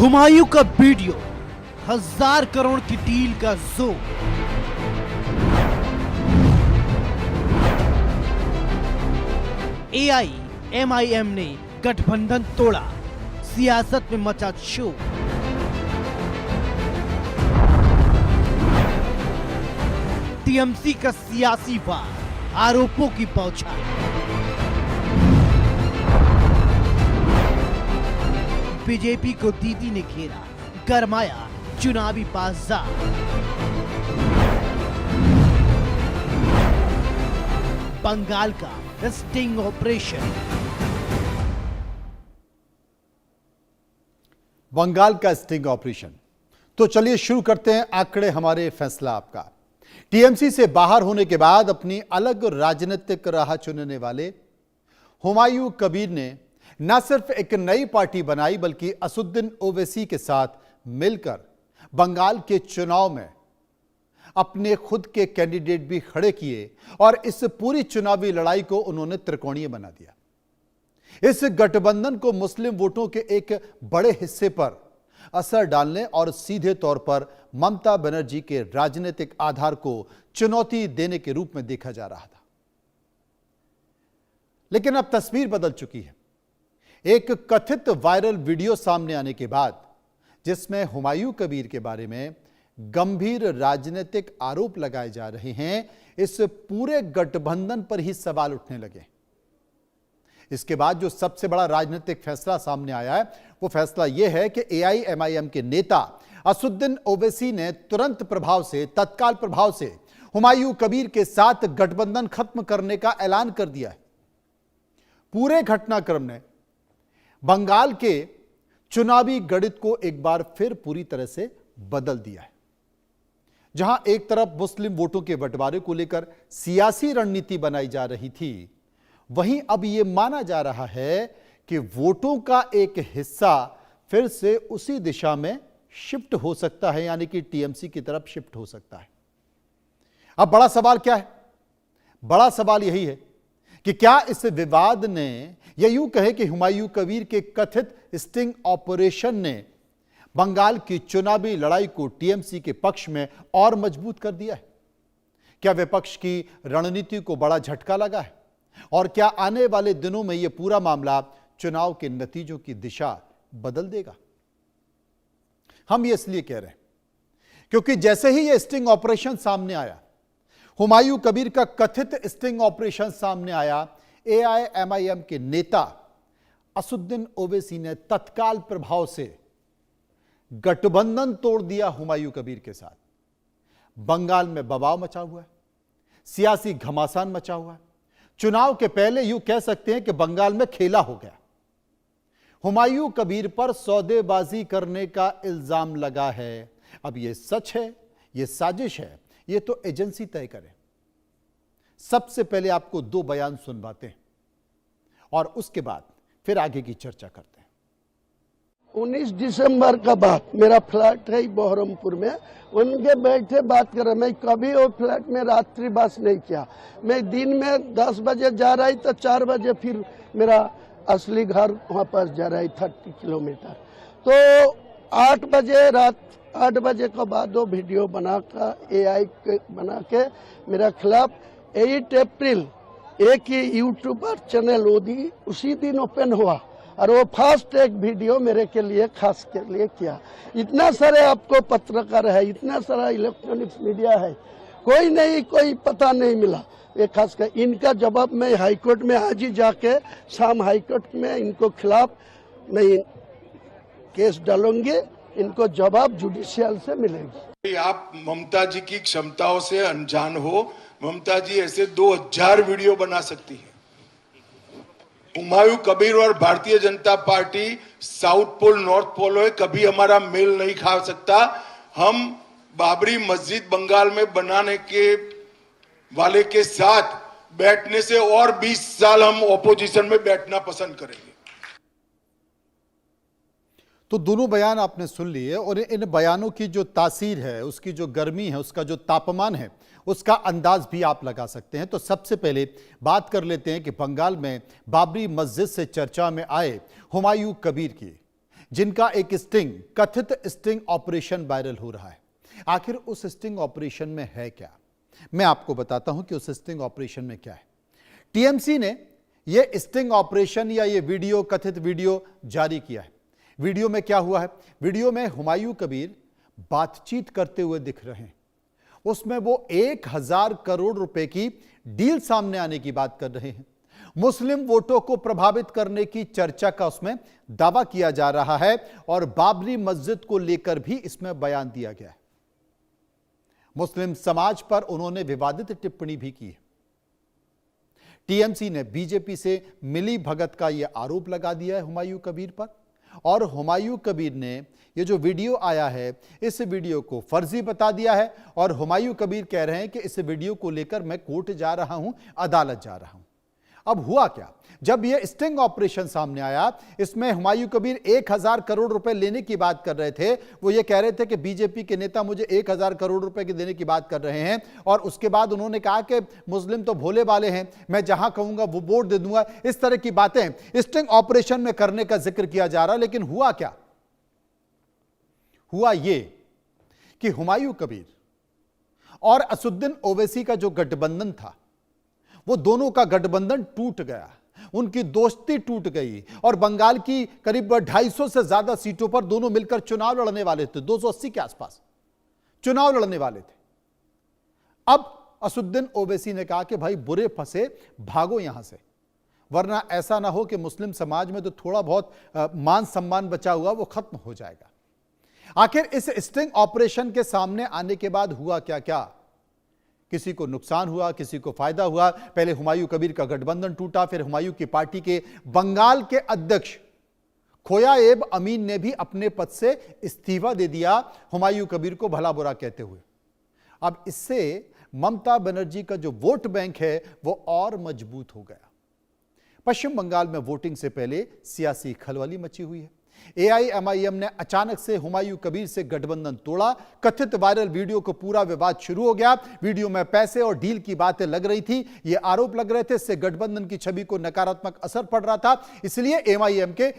हुमायूं का वीडियो, 1000 करोड़ की डील का जोर। एआईएमआईएम ने गठबंधन तोड़ा, सियासत में मचा शोर। टीएमसी का सियासी वार, आरोपों की बौछार। बीजेपी को दीदी ने घेरा, गरमाया चुनावी बाजार। बंगाल का स्टिंग ऑपरेशन। बंगाल का स्टिंग ऑपरेशन। तो चलिए शुरू करते हैं आंकड़े हमारे फैसला आपका। टीएमसी से बाहर होने के बाद अपनी अलग राजनीतिक राह चुनने वाले हुमायूं कबीर ने न सिर्फ एक नई पार्टी बनाई बल्कि असुद्दीन ओवैसी के साथ मिलकर बंगाल के चुनाव में अपने खुद के कैंडिडेट भी खड़े किए और इस पूरी चुनावी लड़ाई को उन्होंने त्रिकोणीय बना दिया। इस गठबंधन को मुस्लिम वोटों के एक बड़े हिस्से पर असर डालने और सीधे तौर पर ममता बनर्जी के राजनीतिक आधार को चुनौती देने के रूप में देखा जा रहा था। लेकिन अब तस्वीर बदल चुकी है। एक कथित वायरल वीडियो सामने आने के बाद जिसमें हुमायूं कबीर के बारे में गंभीर राजनीतिक आरोप लगाए जा रहे हैं, इस पूरे गठबंधन पर ही सवाल उठने लगे। इसके बाद जो सबसे बड़ा राजनीतिक फैसला सामने आया है वो फैसला यह है कि एआईएमआईएम के नेता असुद्दीन ओवैसी ने तुरंत प्रभाव से, तत्काल प्रभाव से हुमायूं कबीर के साथ गठबंधन खत्म करने का ऐलान कर दिया है। पूरे घटनाक्रम ने बंगाल के चुनावी गणित को एक बार फिर पूरी तरह से बदल दिया है। जहां एक तरफ मुस्लिम वोटों के बंटवारे को लेकर सियासी रणनीति बनाई जा रही थी, वहीं अब यह माना जा रहा है कि वोटों का एक हिस्सा फिर से उसी दिशा में शिफ्ट हो सकता है, यानी कि टीएमसी की तरफ शिफ्ट हो सकता है। अब बड़ा सवाल क्या है? बड़ा सवाल यही है कि क्या इस विवाद ने, या यूं कहे कि हुमायूं कबीर के कथित स्टिंग ऑपरेशन ने बंगाल की चुनावी लड़ाई को टीएमसी के पक्ष में और मजबूत कर दिया है? क्या विपक्ष की रणनीति को बड़ा झटका लगा है? और क्या आने वाले दिनों में यह पूरा मामला चुनाव के नतीजों की दिशा बदल देगा? हम ये इसलिए कह रहे हैं क्योंकि जैसे ही यह स्टिंग ऑपरेशन सामने आया, हुमायूं कबीर का कथित स्टिंग ऑपरेशन सामने आया, एआईएमआईएम के नेता असुद्दीन ओवैसी ने तत्काल प्रभाव से गठबंधन तोड़ दिया हुमायूं कबीर के साथ। बंगाल में बवाल मचा हुआ है, सियासी घमासान मचा हुआ है। चुनाव के पहले यूं कह सकते हैं कि बंगाल में खेला हो गया। हुमायूं कबीर पर सौदेबाजी करने का इल्जाम लगा है। अब यह सच है, यह साजिश है, यह तो एजेंसी तय करे। सबसे पहले आपको दो बयान सुनवाते हैं और उसके बाद फिर आगे की चर्चा करते हैं। 19 दिसंबर का बात, मेरा फ्लैट है बहरमपुर में, उनके बैठे बात कर रहा। मैं कभी वो फ्लैट में रात्रिवास नहीं किया। मैं दिन में 10 बजे जा रही तो 4 बजे फिर मेरा असली घर वहाँ पर जा रही, 30 किलोमीटर। तो 8 बजे रात 8 बजे के बाद वो वीडियो बना के मेरा खिलाफ 8 अप्रैल एक ही यूट्यूबर चैनल ओदी उसी दिन ओपन हुआ और वो फर्स्ट एक वीडियो मेरे के लिए खास के लिए किया। इतना सारे आपको पत्रकार है, इतना सारा इलेक्ट्रॉनिक्स मीडिया है, कोई नहीं, कोई पता नहीं मिला। ये खास कर इनका जवाब मैं हाईकोर्ट में आज ही जाके शाम हाईकोर्ट में इनको खिलाफ मैं केस डालूंगी। इनको जवाब जुडिशियल से मिलेगी। आप ममता जी की क्षमताओं से अनजान हो। ममता जी ऐसे 2000 वीडियो बना सकती है। हुमायूं कबीर और Bharatiya Janata party south pole north pole है, कभी हमारा मेल नहीं खा सकता। हम बाबरी मस्जिद बंगाल में बनाने के वाले के साथ बैठने से और 20 साल हम ऑपोजिशन में बैठना पसंद करेंगे। तो दोनों बयान आपने सुन लिए और इन बयानों की जो तासीर है, उसकी जो गर्मी है, उसका जो तापमान है, उसका अंदाज भी आप लगा सकते हैं। तो सबसे पहले बात कर लेते हैं कि बंगाल में बाबरी मस्जिद से चर्चा में आए हुमायूं कबीर की। जिनका एक स्टिंग, कथित स्टिंग ऑपरेशन वायरल हो रहा है। आखिर उस स्टिंग ऑपरेशन में है क्या? मैं आपको बताता हूं कि उस स्टिंग ऑपरेशन में क्या है। टीएमसी ने यह स्टिंग ऑपरेशन या ये वीडियो, कथित वीडियो जारी किया है। वीडियो में क्या हुआ है? वीडियो में हुमायूं कबीर बातचीत करते हुए दिख रहे हैं। उसमें वो 1000 करोड़ रुपए की डील सामने आने की बात कर रहे हैं। मुस्लिम वोटों को प्रभावित करने की चर्चा का उसमें दावा किया जा रहा है और बाबरी मस्जिद को लेकर भी इसमें बयान दिया गया है। मुस्लिम समाज पर उन्होंने विवादित टिप्पणी भी की है। टीएमसी ने बीजेपी से मिली भगत का यह आरोप लगा दिया है हुमायूं कबीर पर, और हुमायूं कबीर ने ये जो वीडियो आया है इस वीडियो को फर्जी बता दिया है और हुमायूं कबीर कह रहे हैं कि इस वीडियो को लेकर मैं कोर्ट जा रहा हूं, अदालत जा रहा हूं। अब हुआ क्या? जब यह स्टिंग ऑपरेशन सामने आया, इसमें हुमायूं कबीर 1000 करोड़ रुपए लेने की बात कर रहे थे। वो ये कह रहे थे कि बीजेपी के नेता मुझे 1000 करोड़ रुपए की देने की बात कर रहे हैं, और उसके बाद उन्होंने कहा कि मुस्लिम तो भोले वाले हैं, मैं जहां कहूंगा वो वोट दे दूंगा। इस तरह की बातें स्टिंग ऑपरेशन में करने का जिक्र किया जा रहा है। लेकिन हुआ क्या? हुआ ये कि हुमायूं कबीर और असदुद्दीन ओवैसी का जो गठबंधन था, वो दोनों का गठबंधन टूट गया, उनकी दोस्ती टूट गई और बंगाल की करीब 250 से ज्यादा सीटों पर दोनों मिलकर चुनाव लड़ने वाले थे। 280 के आसपास चुनाव लड़ने वाले थे। अब असदुद्दीन ओवैसी ने कहा कि भाई बुरे फंसे, भागो यहां से, वरना ऐसा ना हो कि मुस्लिम समाज में तो थोड़ा बहुत मान सम्मान बचा हुआ वो खत्म हो जाएगा। आखिर इस स्टिंग ऑपरेशन के सामने आने के बाद हुआ क्या क्या? किसी को नुकसान हुआ, किसी को फायदा हुआ। पहले हुमायूं कबीर का गठबंधन टूटा, फिर हुमायूं की पार्टी के बंगाल के अध्यक्ष खोयाएब अमीन ने भी अपने पद से इस्तीफा दे दिया, हुमायूं कबीर को भला बुरा कहते हुए। अब इससे ममता बनर्जी का जो वोट बैंक है वो और मजबूत हो गया। पश्चिम बंगाल में वोटिंग से पहले सियासी खलबली मची हुई है। एआईएमआईएम ने अचानक से हुमायूं कबीर से गठबंधन तोड़ा। कथित वायरल वीडियो को पूरा विवाद शुरू हो गया। वीडियो में पैसे और डील की बातें लग रही थी, ये आरोप लग रहे थे, इससे गठबंधन की छवि को नकारात्मक असर पड़ रहा था। इसलिए एमआईएम के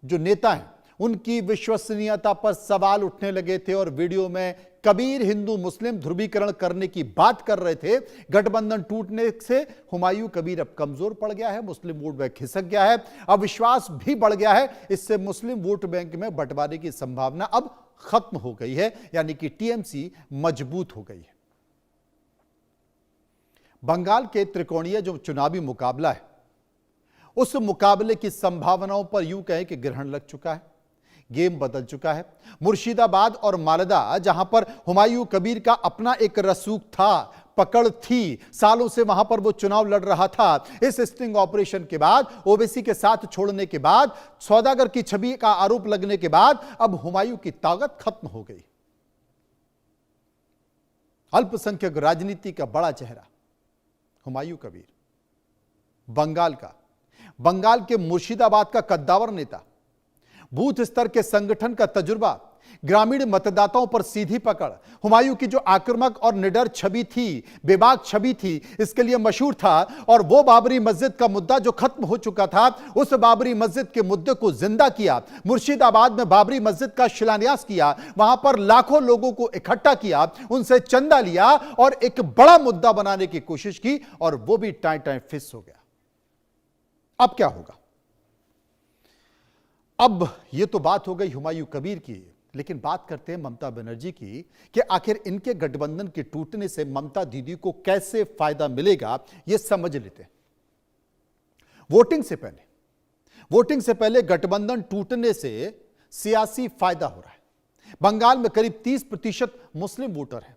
जो नेता हैं उनकी विश्वसनीयता पर सवाल उठने लगे थे और वीडियो में कबीर हिंदू मुस्लिम ध्रुवीकरण करने की बात कर रहे थे। गठबंधन टूटने से हुमायूं कबीर अब कमजोर पड़ गया है, मुस्लिम वोट बैंक खिसक गया है, अविश्वास भी बढ़ गया है। इससे मुस्लिम वोट बैंक में बंटवारे की संभावना अब खत्म हो गई है, यानी कि टीएमसी मजबूत हो गई है। बंगाल के त्रिकोणीय जो चुनावी मुकाबला है, उस मुकाबले की संभावनाओं पर यूं कहें कि ग्रहण लग चुका है, गेम बदल चुका है। मुर्शिदाबाद और मालदा, जहां पर हुमायूं कबीर का अपना एक रसूख था, पकड़ थी, सालों से वहां पर वो चुनाव लड़ रहा था। इस स्टिंग ऑपरेशन के बाद, ओवैसी के साथ छोड़ने के बाद, सौदागर की छवि का आरोप लगने के बाद अब हुमायूं की ताकत खत्म हो गई। अल्पसंख्यक राजनीति का बड़ा चेहरा हुमायूं कबीर, बंगाल के मुर्शिदाबाद का कद्दावर नेता, बूथ स्तर के संगठन का तजुर्बा, ग्रामीण मतदाताओं पर सीधी पकड़। हुमायूं की जो आक्रामक और निडर छवि थी, बेबाक छवि थी, इसके लिए मशहूर था। और वो बाबरी मस्जिद का मुद्दा जो खत्म हो चुका था, उस बाबरी मस्जिद के मुद्दे को जिंदा किया। मुर्शिदाबाद में बाबरी मस्जिद का शिलान्यास किया, वहां पर लाखों लोगों को इकट्ठा किया, उनसे चंदा लिया और एक बड़ा मुद्दा बनाने की कोशिश की, और वो भी टाइम फिस हो गया। अब क्या होगा? अब यह तो बात हो गई हुमायूं कबीर की, लेकिन बात करते हैं ममता बनर्जी की कि आखिर इनके गठबंधन के टूटने से ममता दीदी को कैसे फायदा मिलेगा, यह समझ लेते हैं। वोटिंग से पहले गठबंधन टूटने से सियासी फायदा हो रहा है। बंगाल में करीब 30% मुस्लिम वोटर हैं,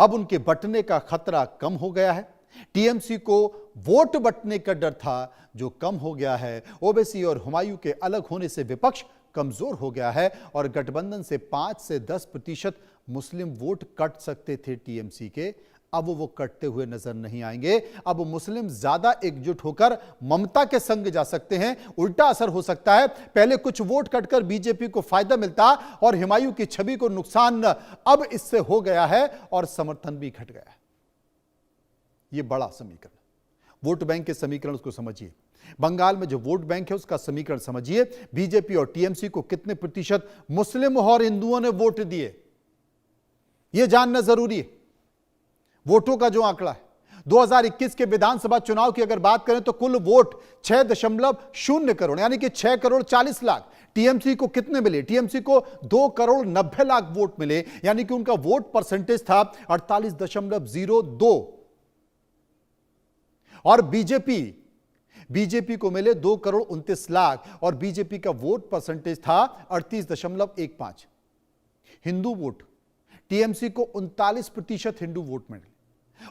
अब उनके बंटने का खतरा कम हो गया है। टीएमसी को वोट बंटने का डर था, जो कम हो गया है। ओवैसी और हुमायूं के अलग होने से विपक्ष कमजोर हो गया है और गठबंधन से 5 से 10% मुस्लिम वोट कट सकते थे टीएमसी के, अब वो कटते हुए नजर नहीं आएंगे। अब मुस्लिम ज्यादा एकजुट होकर ममता के संग जा सकते हैं। उल्टा असर हो सकता है, पहले कुछ वोट कटकर बीजेपी को फायदा मिलता और हुमायूं की छवि को नुकसान अब इससे हो गया है और समर्थन भी घट गया है। यह बड़ा समीकरण, वोट बैंक के समीकरण को समझिए। बंगाल में जो वोट बैंक है उसका समीकरण समझिए। बीजेपी और टीएमसी को कितने प्रतिशत मुस्लिम और हिंदुओं ने वोट दिए, यह जानना जरूरी है। वोटों का जो आंकड़ा है 2021 के विधानसभा चुनाव की अगर बात करें तो कुल वोट 6.0 करोड़ यानी कि 6 करोड़ 40 लाख। टीएमसी को कितने मिले? टीएमसी को 2 करोड़ 90 लाख वोट मिले, यानी कि उनका वोट परसेंटेज था 48.02। और बीजेपी को मिले 2 करोड़ 29 लाख और बीजेपी का वोट परसेंटेज था 38.15। हिंदू वोट, टीएमसी को 39% हिंदू वोट मिले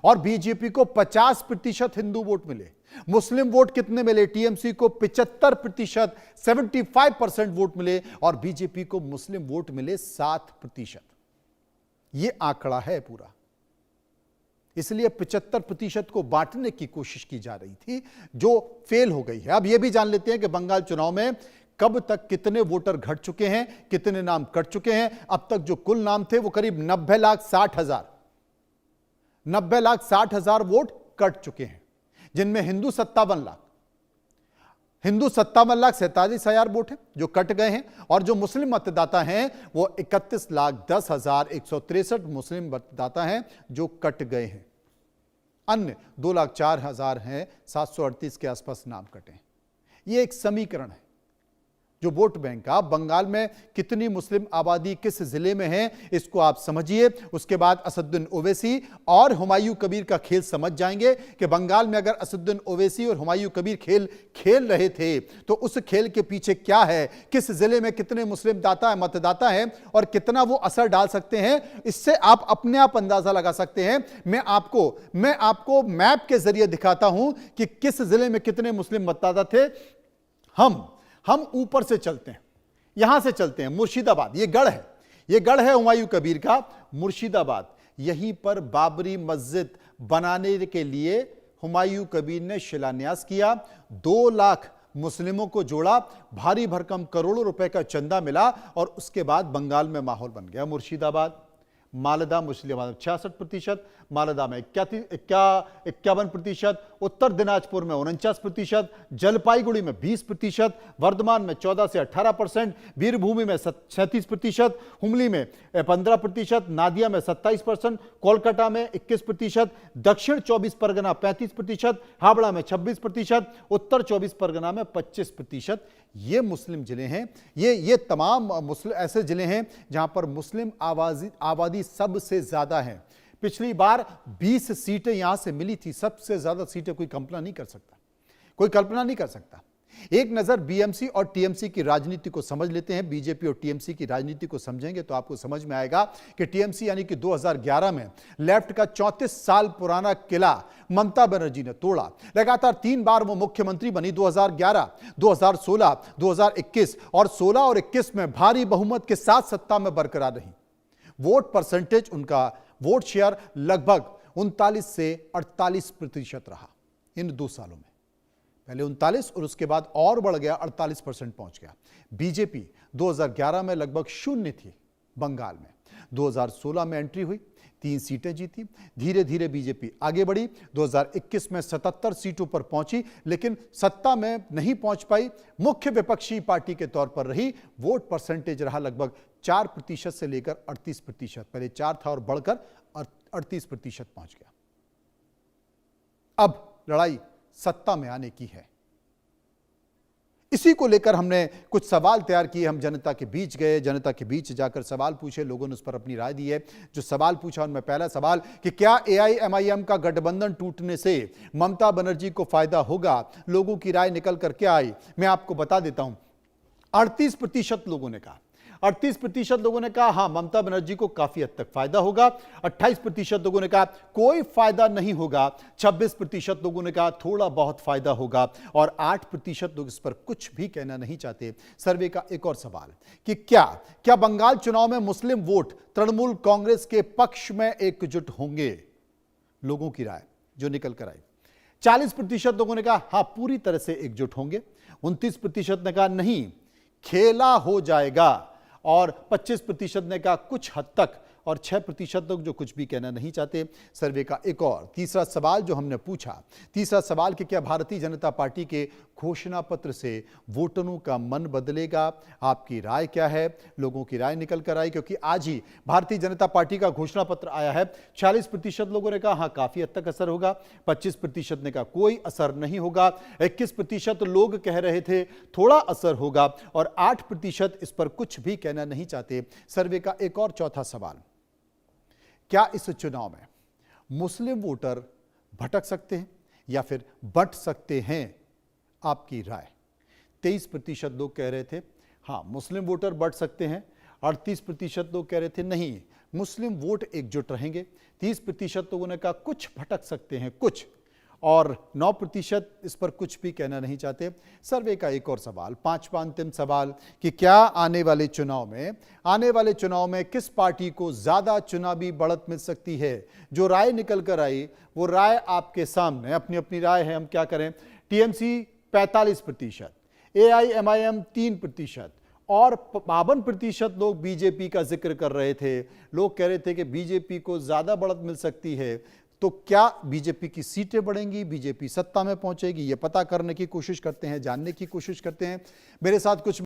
और बीजेपी को 50% हिंदू वोट मिले। मुस्लिम वोट कितने मिले? टीएमसी को 75%, 75% वोट मिले और बीजेपी को मुस्लिम वोट मिले 7%। यह आंकड़ा है पूरा, इसलिए 75% को बांटने की कोशिश की जा रही थी जो फेल हो गई है। अब यह भी जान लेते हैं कि बंगाल चुनाव में कब तक कितने वोटर घट चुके हैं, कितने नाम कट चुके हैं। अब तक जो कुल नाम थे वो करीब 90,60,000 वोट कट चुके हैं, जिनमें हिंदू 57,47,000 वोट हैं जो कट गए हैं और जो मुस्लिम मतदाता हैं वो 31,10,163 मुस्लिम मतदाता हैं जो कट गए हैं। अन्य 2,04,000 हैं, 738 के आसपास नाम कटे हैं। यह एक समीकरण है जो वोट बैंक का। बंगाल में कितनी मुस्लिम आबादी किस जिले में है इसको आप समझिए। उसके बाद असदुद्दीन ओवैसी और हुमायूं कबीर का खेल समझ जाएंगे कि बंगाल में अगर असदुद्दीन ओवैसी और हुमायूं कबीर खेल रहे थे तो उस खेल के पीछे क्या है, किस जिले में कितने मुस्लिम मतदाता हैं और कितना वो असर डाल सकते हैं। इससे आप अपने आप अंदाजा लगा सकते हैं। मैं आपको मैप के जरिए दिखाता हूं कि किस जिले में कितने मुस्लिम मतदाता थे। हम ऊपर से चलते हैं, यहां से चलते हैं मुर्शिदाबाद। ये गढ़ है हुमायूं कबीर का मुर्शिदाबाद। यहीं पर बाबरी मस्जिद बनाने के लिए हुमायूं कबीर ने शिलान्यास किया। 2 लाख मुस्लिमों को जोड़ा, भारी भरकम करोड़ों रुपए का चंदा मिला और उसके बाद बंगाल में माहौल बन गया। मुर्शिदाबाद, मालदा, मुस्लिम 66%, मालदा में 51%, उत्तर दिनाजपुर में 49%, जलपाईगुड़ी में 20%, वर्धमान में 14 से 18%, वीरभूमि में 37%, हुमली में 15%, नादिया में 27%, कोलकाता में 21%, दक्षिण 24 परगना 35%, हावड़ा में 26%, उत्तर 24 परगना में 25%। ये मुस्लिम जिले हैं। ये तमाम ऐसे जिले हैं जहां पर मुस्लिम आबादी सबसे ज्यादा है। पिछली बार 20 सीटें यहां से मिली थी, सबसे ज्यादा सीटें कोई कल्पना नहीं कर सकता। एक नजर बीएमसी और टीएमसी की राजनीति को समझ लेते हैं। बीजेपी और टीएमसी की राजनीति को समझेंगे तो आपको समझ में आएगा कि टीएमसी यानी कि 2011 में लेफ्ट का 34 साल पुराना किला ममता बनर्जी ने तोड़ा। लगातार 3 बार वो मुख्यमंत्री बनी, 2011, 2016, 2021 और 16 और 21 में भारी बहुमत के साथ सत्ता में बरकरार रही। वोट परसेंटेज, उनका वोट शेयर लगभग 39 से 48% रहा इन 2 सालों में। पहले 39 और उसके बाद और बढ़ गया, 48% पहुंच गया। बीजेपी 2011 में लगभग 0 थी बंगाल में, 2016 में एंट्री हुई, 3 सीटें जीती। धीरे धीरे बीजेपी आगे बढ़ी, 2021 में 77 सीटों पर पहुंची, लेकिन सत्ता में नहीं पहुंच पाई, मुख्य विपक्षी पार्टी के तौर पर रही। वोट परसेंटेज रहा लगभग 4% से लेकर 38%। पहले 4 था और बढ़कर 38% पहुंच गया। अब लड़ाई सत्ता में आने की है। इसी को लेकर हमने कुछ सवाल तैयार किए। हम जनता के बीच गए, जनता के बीच जाकर सवाल पूछे, लोगों ने उस पर अपनी राय दी है। जो सवाल पूछा उनमें पहला सवाल कि क्या एआईएमआईएम का गठबंधन टूटने से ममता बनर्जी को फायदा होगा? लोगों की राय निकल कर क्या आई, मैं आपको बता देता हूं। 38% लोगों ने कहा, 38% लोगों ने कहा हां ममता बनर्जी को काफी हद तक फायदा होगा। 28% लोगों ने कहा कोई फायदा नहीं होगा। 26% लोगों ने कहा थोड़ा बहुत फायदा होगा और 8% लोग इस पर कुछ भी कहना नहीं चाहते। सर्वे का एक और सवाल कि क्या बंगाल चुनाव में मुस्लिम वोट तृणमूल कांग्रेस के पक्ष में एकजुट होंगे? लोगों की राय जो निकल कर आई, 40% लोगों ने कहा हां पूरी तरह से एकजुट होंगे। 29% ने कहा नहीं खेला हो जाएगा और 25% ने कहा कुछ हद तक और 6% लोग जो कुछ भी कहना नहीं चाहते। सर्वे का एक और तीसरा सवाल जो हमने पूछा, तीसरा सवाल कि क्या भारतीय जनता पार्टी के घोषणा पत्र से वोटरों का मन बदलेगा? आपकी राय क्या है? लोगों की राय निकल कर आई, क्योंकि आज ही भारतीय जनता पार्टी का घोषणा पत्र आया है। 40% लोगों ने कहा हाँ काफी हद तक असर होगा, 25% ने कहा कोई असर नहीं होगा, 21% लोग कह रहे थे थोड़ा असर होगा और 8% इस पर कुछ भी कहना नहीं चाहते। सर्वे का एक और चौथा सवाल, क्या इस चुनाव में मुस्लिम वोटर भटक सकते हैं या फिर बंट सकते हैं? आपकी राय। 23% लोग कह रहे थे हाँ मुस्लिम वोटर बढ़ सकते हैं, 38% लोग कह रहे थे नहीं मुस्लिम वोट एकजुट रहेंगे, 30% लोगों ने कहा कुछ भटक सकते हैं कुछ, और 9% इस पर कुछ भी कहना नहीं चाहते। सर्वे का एक और सवाल, पांचवा अंतिम सवाल कि क्या आने वाले चुनाव में किस पार्टी को ज्यादा चुनावी बढ़त मिल सकती है? जो राय निकल कर आई वो राय आपके सामने, अपनी अपनी राय है, हम क्या करें। टीएमसी 45%, एआईएमआईएम 3% और 52% लोग बीजेपी का जिक्र कर रहे थे। लोग कह रहे थे कि बीजेपी को ज्यादा बढ़त मिल सकती है। तो क्या बीजेपी की सीटें बढ़ेंगी, बीजेपी सत्ता में पहुंचेगी? ये पता करने की कोशिश करते हैं, जानने की कोशिश करते हैं। मेरे साथ कुछ